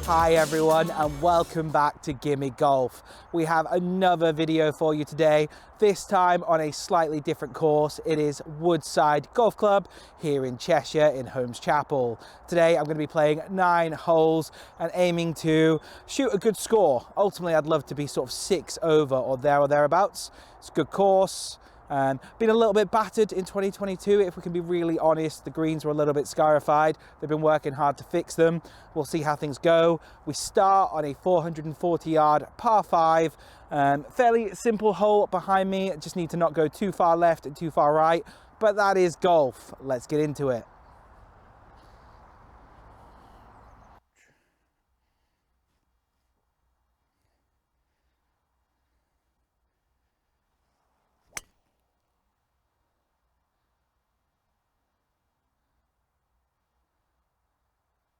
Hi everyone and welcome back to Gimme Golf. We have another video for you today, this time on a slightly different course. It is Woodside Golf Club here in Cheshire in Holmes Chapel. Today I'm going to be playing 9 holes and aiming to shoot a good score. Ultimately I'd love to be sort of 6 over or thereabouts. It's a good course. Been a little bit battered in 2022, if we can be really honest. The greens were a little bit scarified. They've been working hard to fix them. We'll see how things go. We start on a 440 yard par 5. Fairly simple hole behind me. Just need to not go too far left and too far right. But that is golf. Let's get into it.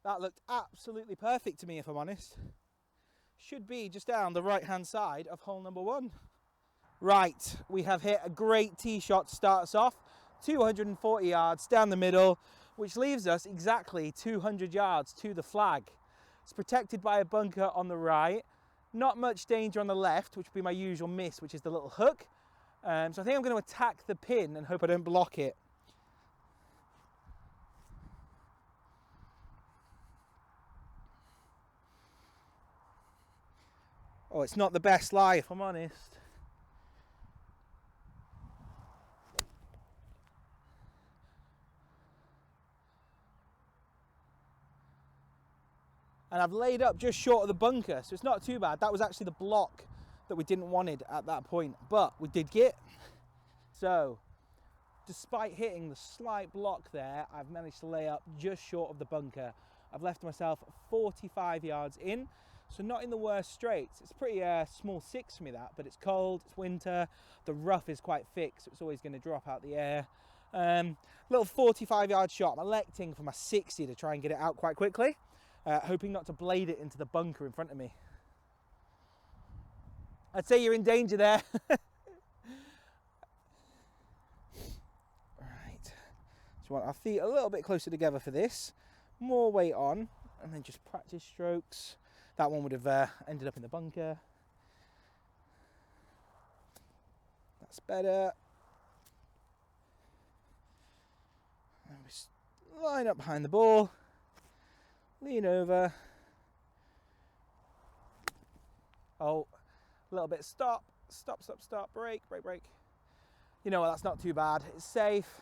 That looked absolutely perfect to me, if I'm honest. Should be just down the right hand side of hole number 1. Right, we have hit a great tee shot to start us off. 240 yards down the middle, which leaves us exactly 200 yards to the flag. It's protected by a bunker on the right. Not much danger on the left, which would be my usual miss, which is the little hook. So I think I'm going to attack the pin and hope I don't block it. Oh, it's not the best lie, if I'm honest. And I've laid up just short of the bunker, so it's not too bad. That was actually the block that we didn't wanted at that point, but we did get. So, despite hitting the slight block there, I've managed to lay up just short of the bunker. I've left myself 45 yards in. So not in the worst straights. It's pretty small 6 for me that, but it's cold, it's winter, the rough is quite thick, so it's always going to drop out the air. Little 45 yard shot. I'm electing for my 60 to try and get it out quite quickly, hoping not to blade it into the bunker in front of me. I'd say you're in danger there. Right, so I want our feet a little bit closer together for this, more weight on, and then just practice strokes. That one would have ended up in the bunker. That's better. And we line up behind the ball. Lean over. Oh, a little bit stop. Stop, stop, stop. Break, break, break. You know what, that's not too bad. It's safe.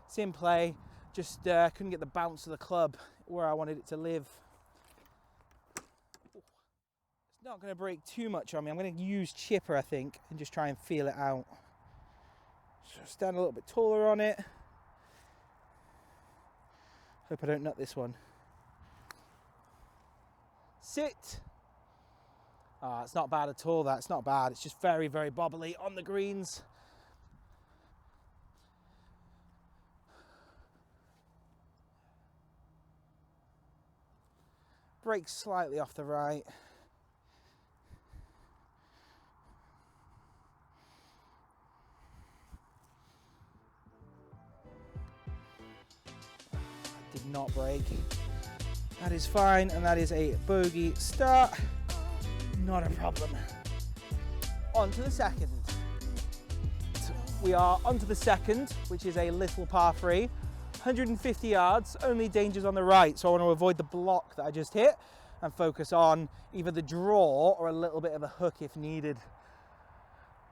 It's in play. Just couldn't get the bounce of the club where I wanted it to live. Not going to break too much on me. I'm going to use chipper, I think, and just try and feel it out. So stand a little bit taller on it. Hope I don't nut this one. Sit. Ah, it's not bad at all, that. It's not bad. It's just very, very bobbly on the greens. Break slightly off the right. Did not break. That is fine, and that is a bogey start. Not a problem. On to the second. We are onto the second, which is a little par 3. 150 yards, only dangers on the right, so I want to avoid the block that I just hit and focus on either the draw or a little bit of a hook if needed.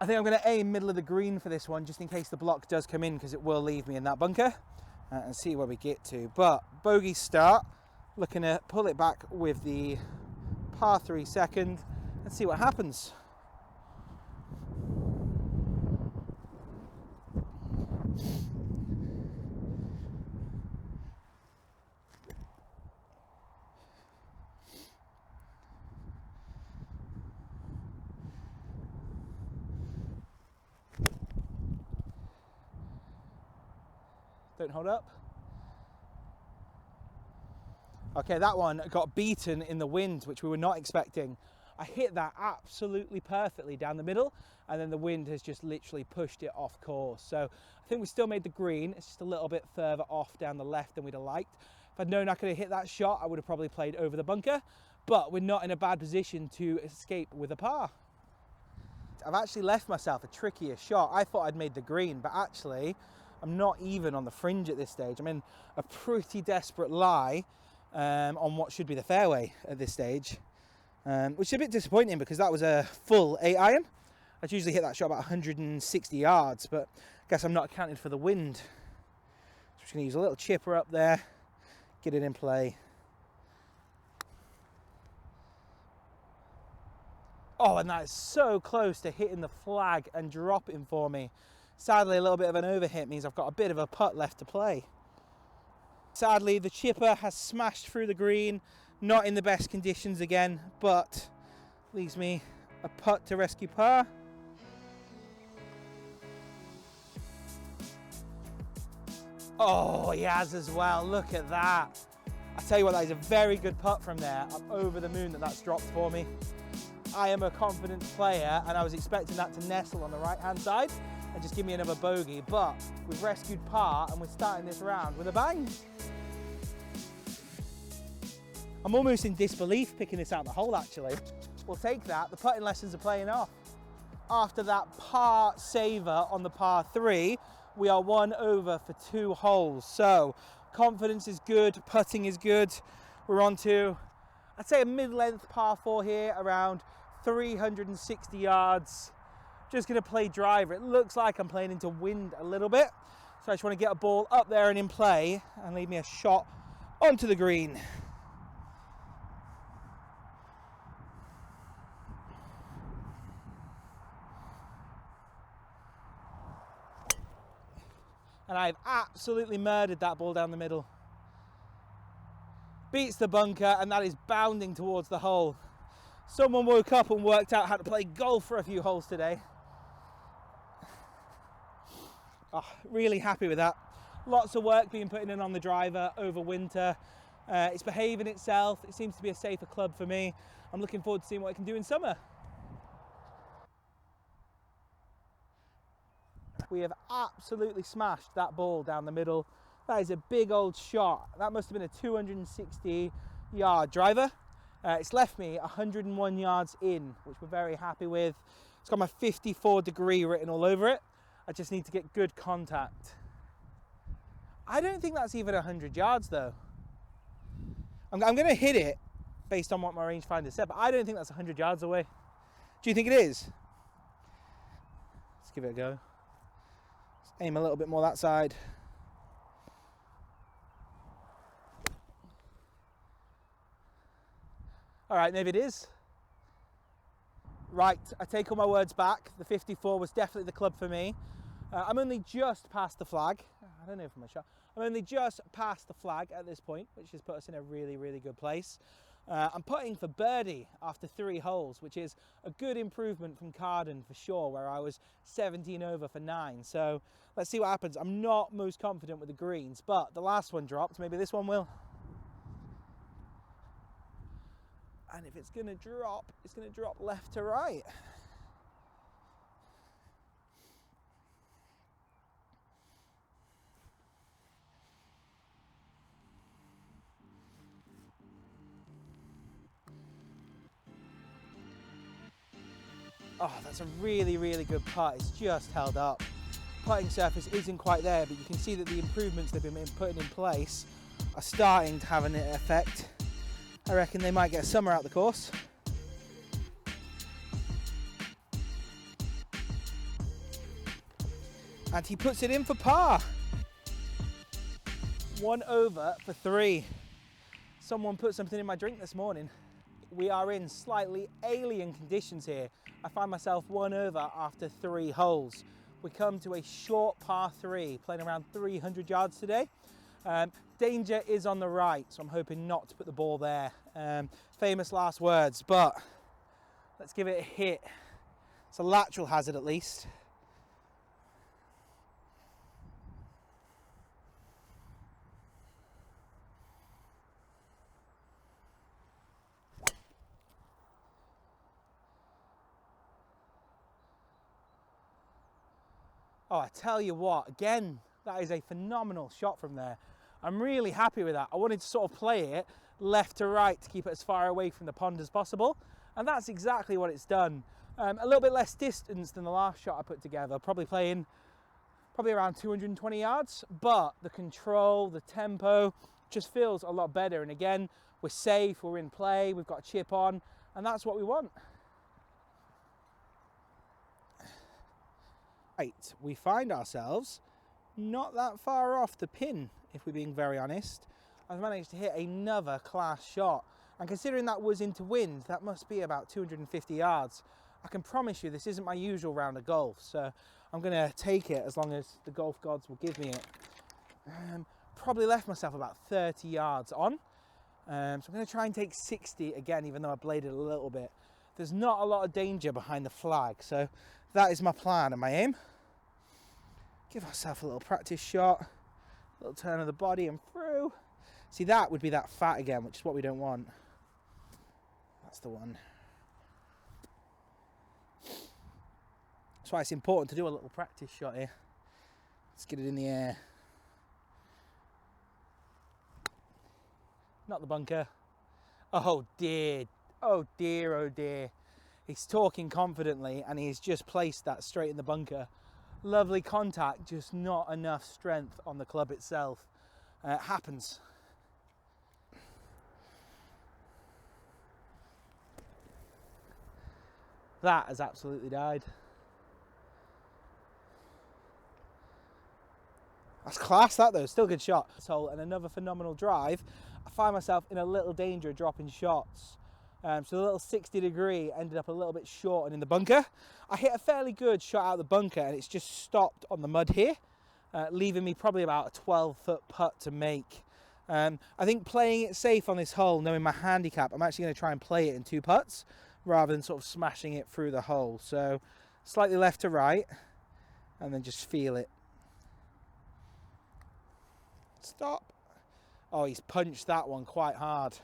I think I'm going to aim middle of the green for this one, just in case the block does come in, because it will leave me in that bunker. And see where we get to. But bogey start, looking to pull it back with the par 3 second and see what happens. Don't hold up. Okay, that one got beaten in the wind, which we were not expecting. I hit that absolutely perfectly down the middle, and then the wind has just literally pushed it off course. So I think we still made the green. It's just a little bit further off down the left than we'd have liked. If I'd known I could have hit that shot, I would have probably played over the bunker, but we're not in a bad position to escape with a par. I've actually left myself a trickier shot. I thought I'd made the green, but actually I'm not even on the fringe at this stage. I'm in a pretty desperate lie on what should be the fairway at this stage, which is a bit disappointing because that was a full 8-iron. I'd usually hit that shot about 160 yards, but I guess I'm not accounting for the wind. So I'm just going to use a little chipper up there, get it in play. Oh, and that is so close to hitting the flag and dropping for me. Sadly, a little bit of an overhit means I've got a bit of a putt left to play. Sadly, the chipper has smashed through the green, not in the best conditions again, but leaves me a putt to rescue par. Oh, he has as well. Look at that. I tell you what, that is a very good putt from there. I'm over the moon that that's dropped for me. I am a confident player and I was expecting that to nestle on the right hand side and just give me another bogey, but we've rescued par and we're starting this round with a bang. I'm almost in disbelief picking this out the hole actually. We'll take that, the putting lessons are playing off. After that par saver on the par 3, we are 1 over for 2 holes. So confidence is good, putting is good. We're on to, I'd say, a mid-length par 4 here, around 360 yards. Just going to play driver. It looks like I'm playing into wind a little bit. So I just want to get a ball up there and in play and leave me a shot onto the green. And I've absolutely murdered that ball down the middle. Beats the bunker and that is bounding towards the hole. Someone woke up and worked out how to play golf for a few holes today. Oh, really happy with that. Lots of work being put in on the driver over winter. It's behaving itself. It seems to be a safer club for me. I'm looking forward to seeing what it can do in summer. We have absolutely smashed that ball down the middle. That is a big old shot. That must have been a 260 yard driver. It's left me 101 yards in, which we're very happy with. It's got my 54 degree written all over it. I just need to get good contact. I don't think that's even 100 yards though. I'm going to hit it based on what my rangefinder said, but I don't think that's 100 yards away. Do you think it is? Let's give it a go. Let's aim a little bit more that side. All right, maybe it is. Right, I take all my words back. The 54 was definitely the club for me. I'm only just past the flag. I don't know from my shot. I'm only just past the flag at this point, which has put us in a really, really good place. I'm putting for birdie after 3 holes, which is a good improvement from Carden for sure, where I was 17 over for 9. So let's see what happens. I'm not most confident with the greens, but the last one dropped. Maybe this one will. And if it's going to drop, it's going to drop left to right. Oh, that's a really, really good putt. It's just held up. Putting surface isn't quite there, but you can see that the improvements they've been putting in place are starting to have an effect. I reckon they might get a summer out the course. And he puts it in for par. 1 over for 3. Someone put something in my drink this morning. We are in slightly alien conditions here. I find myself 1 over after 3 holes. We come to a short par 3, playing around 300 yards today. Danger is on the right, so I'm hoping not to put the ball there. Famous last words, but let's give it a hit. It's a lateral hazard at least. Oh, I tell you what, again, that is a phenomenal shot from there. I'm really happy with that. I wanted to sort of play it left to right to keep it as far away from the pond as possible. And that's exactly what it's done. A little bit less distance than the last shot I put together, probably around 220 yards, but the control, the tempo just feels a lot better. And again, we're safe, we're in play, we've got a chip on, and that's what we want. Right, we find ourselves not that far off the pin, if we're being very honest. I've managed to hit another class shot, and considering that was into wind, that must be about 250 yards. I can promise you this isn't my usual round of golf, so I'm going to take it as long as the golf gods will give me it. Probably left myself about 30 yards on, so I'm going to try and take 60 again, even though I bladed a little bit. There's not a lot of danger behind the flag, so that is my plan and my aim. Give ourselves a little practice shot, a little turn of the body and through. See, that would be that fat again, which is what we don't want. That's the one. That's why it's important to do a little practice shot here. Let's get it in the air. Not the bunker. Oh dear, oh dear, oh dear. He's talking confidently and he's just placed that straight in the bunker. Lovely contact, just not enough strength on the club itself. It happens. That has absolutely died. That's class, that though, still a good shot. So, and another phenomenal drive. I find myself in a little danger of dropping shots. So the little 60 degree ended up a little bit short and in the bunker. I hit a fairly good shot out of the bunker and it's just stopped on the mud here, leaving me probably about a 12-foot putt to make. I think playing it safe on this hole, knowing my handicap, I'm actually going to try and play it in 2 putts rather than sort of smashing it through the hole. So slightly left to right and then just feel it. Stop. Oh, he's punched that one quite hard.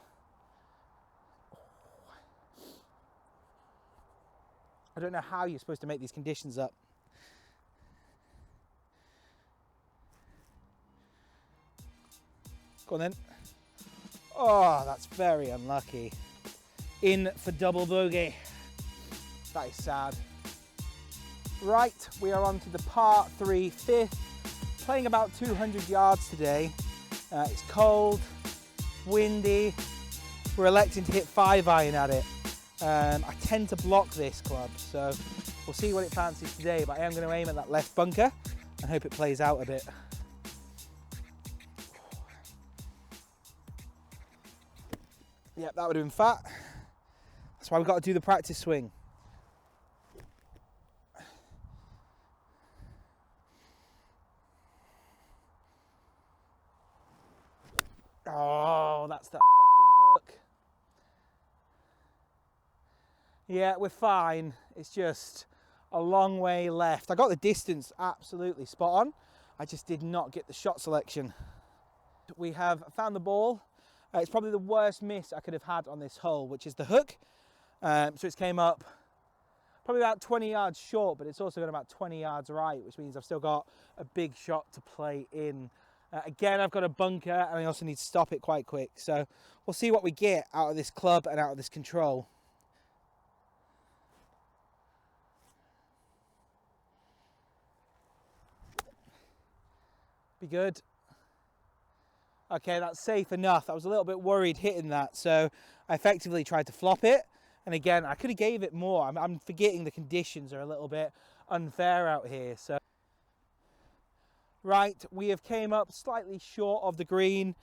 I don't know how you're supposed to make these conditions up. Go on then. Oh, that's very unlucky. In for double bogey. That is sad. Right, we are on to the par 3 fifth. Playing about 200 yards today. It's cold, windy. We're electing to hit 5-iron at it. I tend to block this club, so we'll see what it fancies today, but I am going to aim at that left bunker and hope it plays out a bit. Yep, that would have been fat. That's why we've got to do the practice swing. Oh, that's that fucking hook. Yeah, we're fine. It's just a long way left. I got the distance absolutely spot on. I just did not get the shot selection. We have found the ball. It's probably the worst miss I could have had on this hole, which is the hook. So it's came up probably about 20 yards short, but it's also got about 20 yards right, which means I've still got a big shot to play in. Again, I've got a bunker and I also need to stop it quite quick. So we'll see what we get out of this club and out of this control. Be good. Okay, that's safe enough. I was a little bit worried hitting that, so I effectively tried to flop it. And again, I could have gave it more. I'm forgetting the conditions are a little bit unfair out here. So, right, we have came up slightly short of the green.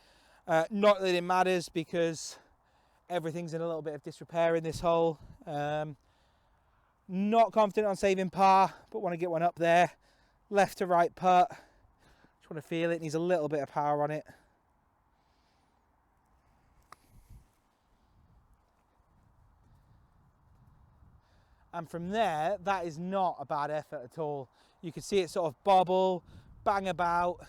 Not that it matters because everything's in a little bit of disrepair in this hole. Not confident on saving par, but want to get one up there. Left to right putt. Just want to feel it. Needs a little bit of power on it. And from there, that is not a bad effort at all. You can see it sort of bobble, bang about.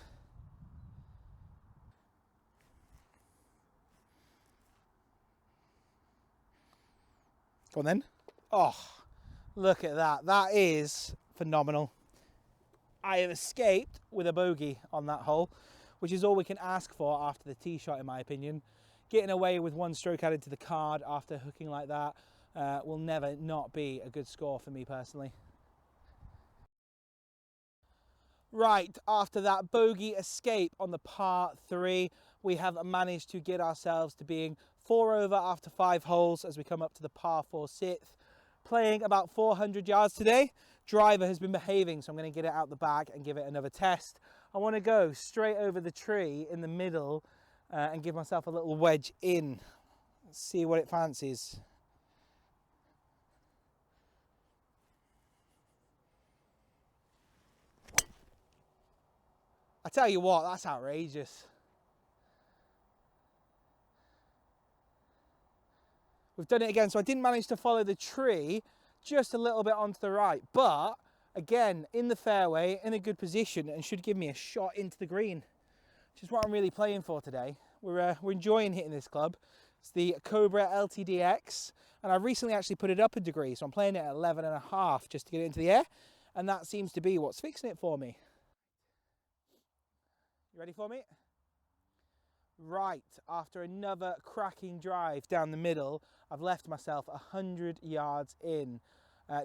Go on then. Oh, look at that. That is phenomenal. I have escaped with a bogey on that hole, which is all we can ask for after the tee shot, in my opinion. getting away with 1 stroke added to the card after hooking like that will never not be a good score for me personally. Right, after that bogey escape on the par 3, we have managed to get ourselves to being 4 over after 5 holes as we come up to the par 4 6th. Playing about 400 yards today. Driver has been behaving, so I'm going to get it out the bag and give it another test. I want to go straight over the tree in the middle and give myself a little wedge in. Let's see what it fancies. I tell you what, that's outrageous. We've done it again, so I didn't manage to follow the tree, just a little bit onto the right, but again, in the fairway, in a good position, and should give me a shot into the green, which is what I'm really playing for today. We're enjoying hitting this club. It's the Cobra LTDX, and I recently actually put it up a degree, so I'm playing it at 11.5 just to get it into the air, and that seems to be what's fixing it for me. You ready for me? Right, after another cracking drive down the middle, I've left myself 100 yards in.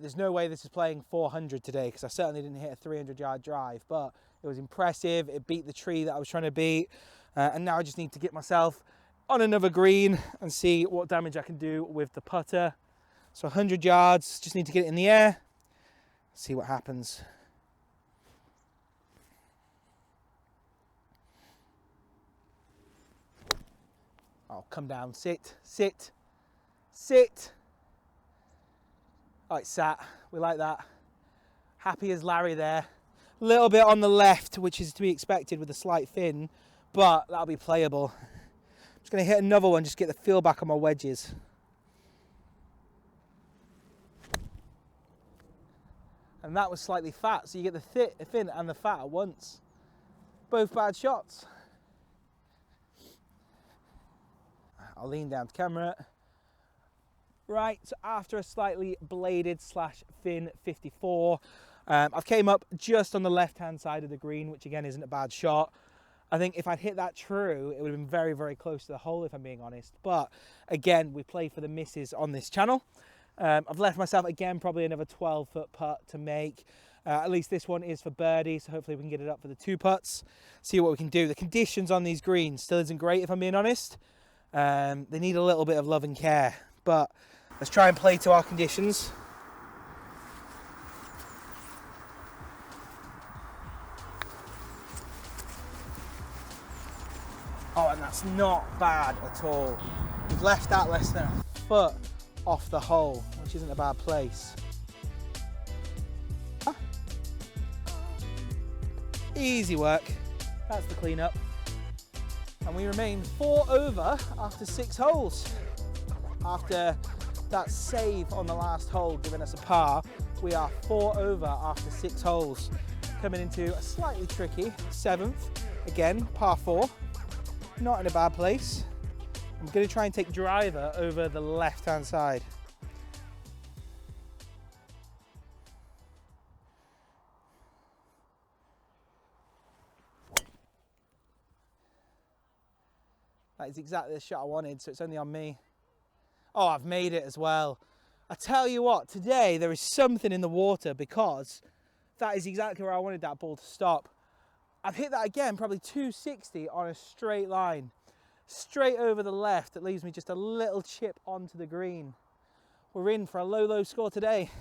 There's no way this is playing 400 today because I certainly didn't hit a 300-yard drive, but it was impressive. It beat the tree that I was trying to beat, and now I just need to get myself on another green and see what damage I can do with the putter. So 100 yards, just need to get it in the air, see what happens. Oh, come down, sit, sit, sit. Oh, it's sat, we like that. Happy as Larry there. A little bit on the left, which is to be expected with a slight fin, but that'll be playable. I'm just gonna hit another one, just get the feel back on my wedges. And that was slightly fat, so you get the fin and the fat at once. Both bad shots. I'll lean down to camera. Right, so after a slightly bladed / fin 54, I've came up just on the left-hand side of the green, which again isn't a bad shot. I think if I'd hit that true, it would have been very, very close to the hole, if I'm being honest. But again, we play for the misses on this channel. I've left myself, again, probably another 12-foot putt to make. At least this one is for birdie, so hopefully we can get it up for the 2 putts. See what we can do. The conditions on these greens still isn't great, if I'm being honest. They need a little bit of love and care, but let's try and play to our conditions. Oh, and that's not bad at all. We've left that less than a foot off the hole, which isn't a bad place. Huh? Easy work. That's the cleanup. And we remain 4 over after 6 holes. After that save on the last hole giving us a par, we are 4 over after 6 holes. Coming into a slightly tricky 7th, again, par 4. Not in a bad place. I'm going to try and take driver over the left-hand side. That is exactly the shot I wanted, so it's only on me. Oh, I've made it as well. I tell you what, today there is something in the water because that is exactly where I wanted that ball to stop. I've hit that again, probably 260 on a straight line. Straight over the left, that leaves me just a little chip onto the green. We're in for a low, low score today.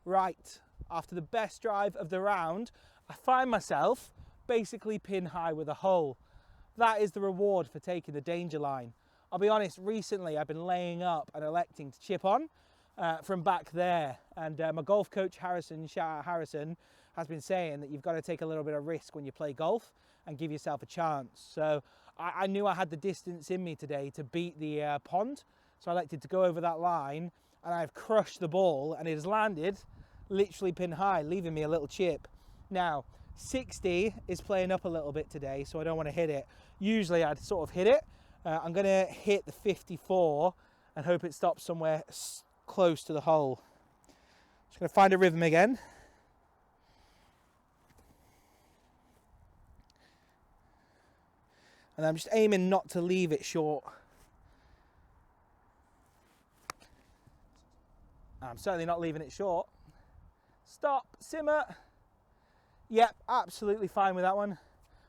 Right, after the best drive of the round, I find myself basically pin high with a hole. That is the reward for taking the danger line. I'll be honest, recently I've been laying up and electing to chip on from back there. And my golf coach, Harrison, shout out Harrison, has been saying that you've got to take a little bit of risk when you play golf and give yourself a chance. So I knew I had the distance in me today to beat the pond. So I elected to go over that line and I've crushed the ball and it has landed literally pin high, leaving me a little chip. Now, 60 is playing up a little bit today, so I don't want to hit it. Usually I'd sort of hit it. I'm going to hit the 54 and hope it stops somewhere close to the hole. Just going to find a rhythm again. And I'm just aiming not to leave it short. I'm certainly not leaving it short. Stop, simmer. Yep, absolutely fine with that one.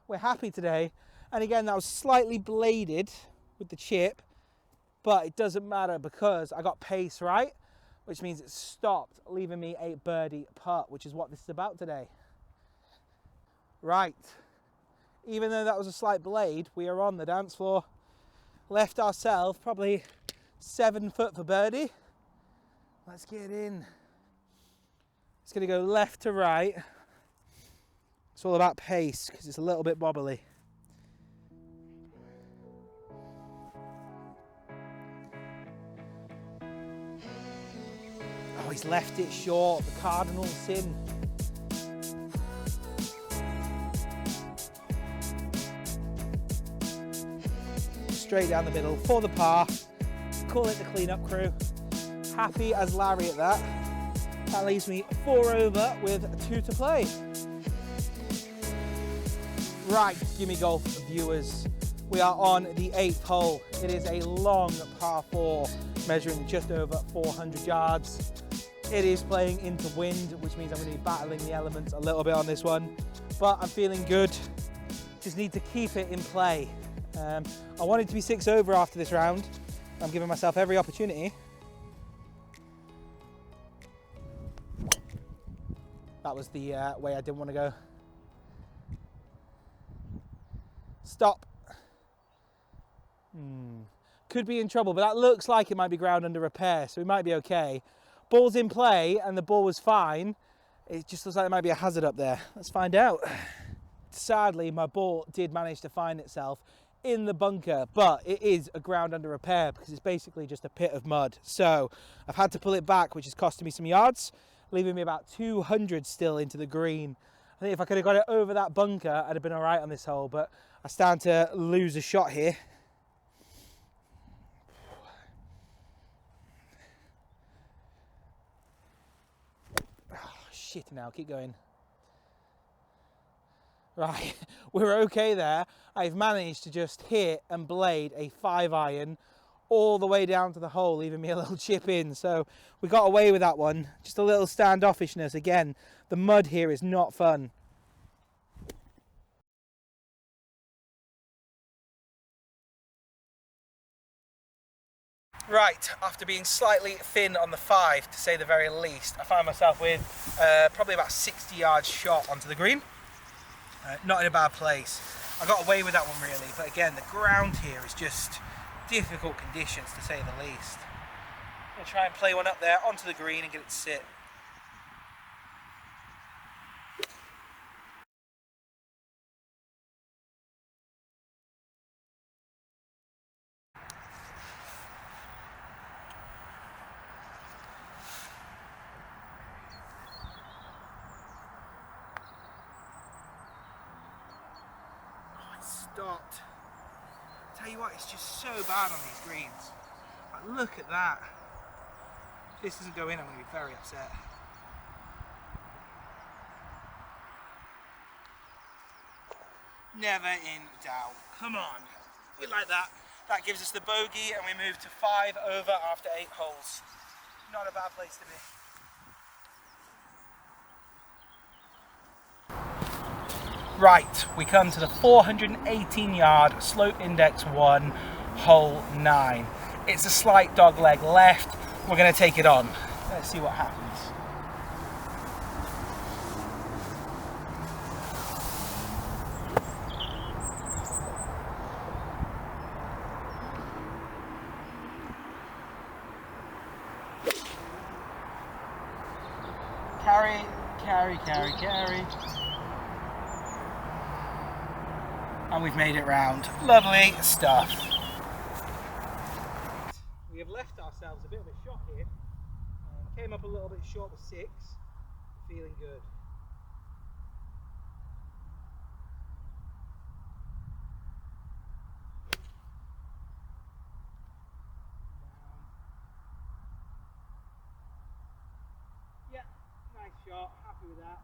We're happy today. And again, that was slightly bladed with the chip, but it doesn't matter because I got pace right, which means it stopped, leaving me a birdie putt, which is what this is about today. Right, even though that was a slight blade, we are on the dance floor. Left ourselves probably 7 foot for birdie. Let's get in. It's gonna go left to right. It's all about pace because it's a little bit bobbly. Oh, he's left it short. The cardinal sin. Straight down the middle for the par. Call it the cleanup crew. Happy as Larry at that. That leaves me 4 over with 2 to play. Right, Gimme Golf viewers. We are on the 8th hole. It is a long par 4, measuring just over 400 yards. It is playing into wind, which means I'm going to be battling the elements a little bit on this one. But I'm feeling good. Just need to keep it in play. I wanted to be 6 over after this round. I'm giving myself every opportunity. That was the way I didn't want to go. Stop. Could be in trouble, but that looks like it might be ground under repair, so we might be okay. Ball's in play and the ball was fine. It just looks like there might be a hazard up there. Let's find out. Sadly, my ball did manage to find itself in the bunker, but it is a ground under repair because it's basically just a pit of mud. So I've had to pull it back, which is costing me some yards, leaving me about 200 still into the green. I think if I could have got it over that bunker, I'd have been all right on this hole, but I stand to lose a shot here. Oh, shit now, keep going. Right, we're okay there. I've managed to just hit and blade a 5-iron all the way down to the hole, leaving me a little chip in. So we got away with that one. Just a little standoffishness. Again, the mud here is not fun. Right, after being slightly thin on the 5, to say the very least, I found myself with probably about 60 yards shot onto the green. Not in a bad place. I got away with that one really, but again, the ground here is just difficult conditions to say the least. I'm going to try and play one up there onto the green and get it to sit. Stopped. Tell you what, it's just so bad on these greens. Like, look at that. If this doesn't go in, I'm going to be very upset. Never in doubt. Come on. We like that. That gives us the bogey and we move to 5 over after 8 holes. Not a bad place to be. Right, we come to the 418 yard slope index 1, hole 9. It's a slight dog leg left. We're going to take it on. Let's see what happens. Carry, carry, carry, carry. And we've made it round. Lovely stuff. We have left ourselves a bit of a shot here. Came up a little bit short with 6. Feeling good. Yeah, nice shot. Happy with that.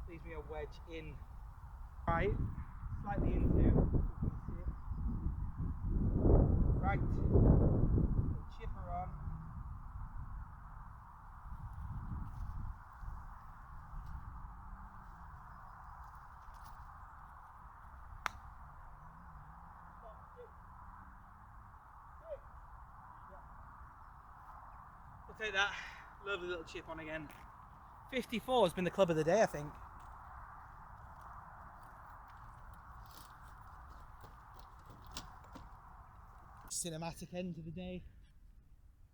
Leaves me a wedge in. Right. Slightly into. right. Chipper on. We'll take that. Lovely little chip on again. 54 has been the club of the day, I think. Cinematic end to the day.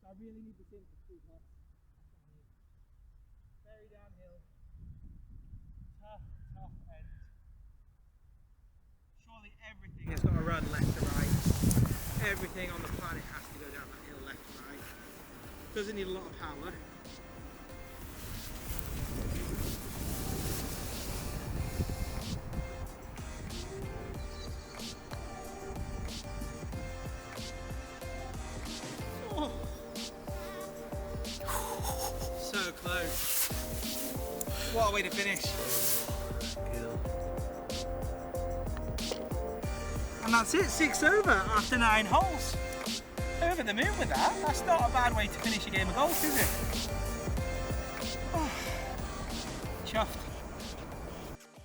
So I really need this in for 2 putts. Very downhill. Tough end. Surely everything has got to run left to right. Everything on the planet has to go down that hill left to right. Doesn't need a lot of power. Oh. So close. What a way to finish. And that's it, 6 over after 9 holes. Over the moon with that. That's not a bad way to finish a game of golf, is it? Oh. Chuffed.